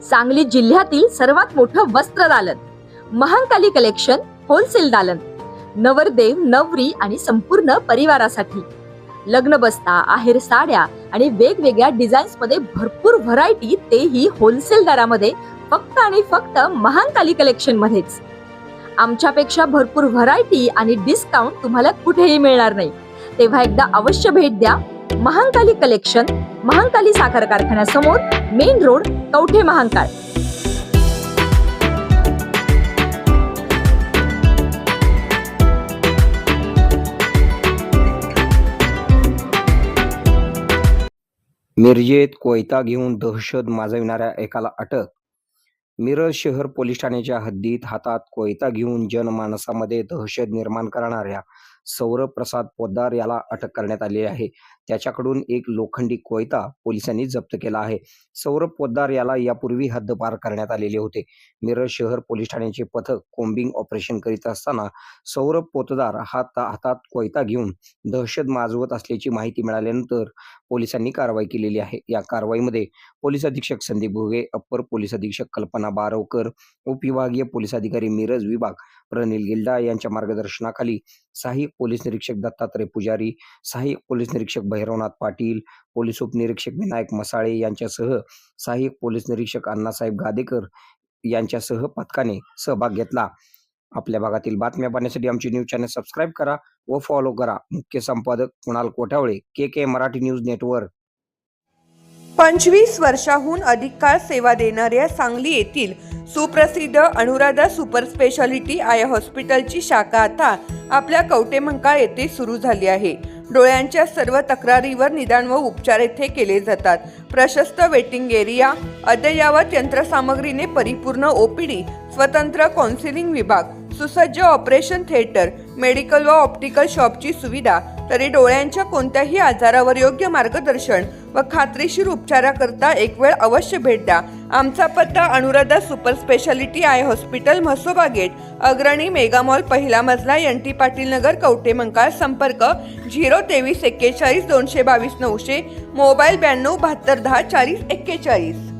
सांगली जिल्ह्यातील सर्वात मोठं वस्त्र दालन, महांकाली कलेक्शन होलसेल दालन, नवरदेव नवरी आणि संपूर्ण परिवारासाठी लग्न बस्ता, आहेर साड्या आणि वेगवेगळ्या डिझाईन्स मध्ये भरपूर व्हरायटी, तेही होलसेल दरामध्ये, फक्त आणि फक्त महांकाली कलेक्शन मध्येच. आमच्यापेक्षा भरपूर व्हरायटी आणि डिस्काउंट तुम्हाला कुठेही मिळणार नाही. तेव्हा एकदा अवश्य भेट द्या. महांकाली कलेक्शन, महांकाली साखर कारखान्यासमोर, मेन रोड, कवठे महांकाळ. मिरजेत कोयता घेऊन दहशत माजविणाऱ्या एकाला अटक. मिरज शहर पोलीस ठाण्याच्या हद्दीत हातात कोयता घेऊन जनमानसामध्ये दहशत निर्माण करणाऱ्या सौरभ प्रसाद पोद्दार याला अटक करण्यात आली आहे. त्याच्याकडून एक लोखंडी कोयता पोलिसांनी जप्त केला आहे. सौरभ पोद्दार याला यापूर्वी हद्दपार करण्यात आलेले होते. मिरज शहर पोलीस ठाण्याचे पथक कोम्बिंग ऑपरेशन करीत असताना सौरभ पोतदार हातात कोयता घेऊन दहशत माजवत असल्याची माहिती मिळाल्यानंतर पोलिसांनी कारवाई केलेली आहे. या कारवाईमध्ये पोलीस अधीक्षक संदीप भोगे, अप्पर पोलीस अधीक्षक कल्पना बारवकर, उपविभागीय पोलीस अधिकारी मिरज विभाग प्रनिल गिल्डा यांच्या मार्गदर्शनाखाली सहाय्यक पोलीस निरीक्षक दत्तात्रय पुजारी, सहाय्यक पोलीस निरीक्षक भैरवनाथ पाटील, पोलीस उपनिरीक्षक विनायक मसाळे यांच्यासह सहाय्यक पोलीस निरीक्षक अण्णासाहेब गादेकर यांच्यासह पथकाने सहभाग घेतला. आपल्या भागातील बातम्या पाहण्यासाठी आमचे न्यूज चॅनल सबस्क्राईब करा व फॉलो करा. मुख्य संपादक कुणाल कोठावळे, के मराठी न्यूज नेटवर्क. 25 वर्षाहून अधिक काळ सेवा देणाऱ्या सांगली येथील सुप्रसिद्ध अनुराधा सुपर स्पेशालिटी आय हॉस्पिटलची शाखा आता आपल्या कवठे महांकाळ येथे सुरू झाली आहे. डोळ्यांच्या सर्व तक्रारीवर निदान व उपचार येथे केले जातात. प्रशस्त वेटिंग एरिया, अद्ययावत यंत्रसामग्रीने परिपूर्ण ओपीडी, स्वतंत्र काउन्सिलिंग विभाग, सुसज्ज ऑपरेशन थिएटर, मेडिकल व ऑप्टिकल शॉपची सुविधा, तरी डोळ्यांच्या कोणत्याही आजारावर योग्य मार्गदर्शन व खात्रीशीर उपचाराकरता एक वेळ अवश्य भेट द्या. आमचा पत्ता Anuradha super speciality eye hospital, Mhasoba gate, Agrani mega mall, पहिला मजला, NT पाटील नगर, कवठे महांकाळ. संपर्क 02341 222 900, मोबाईल 92 72 10 40 41.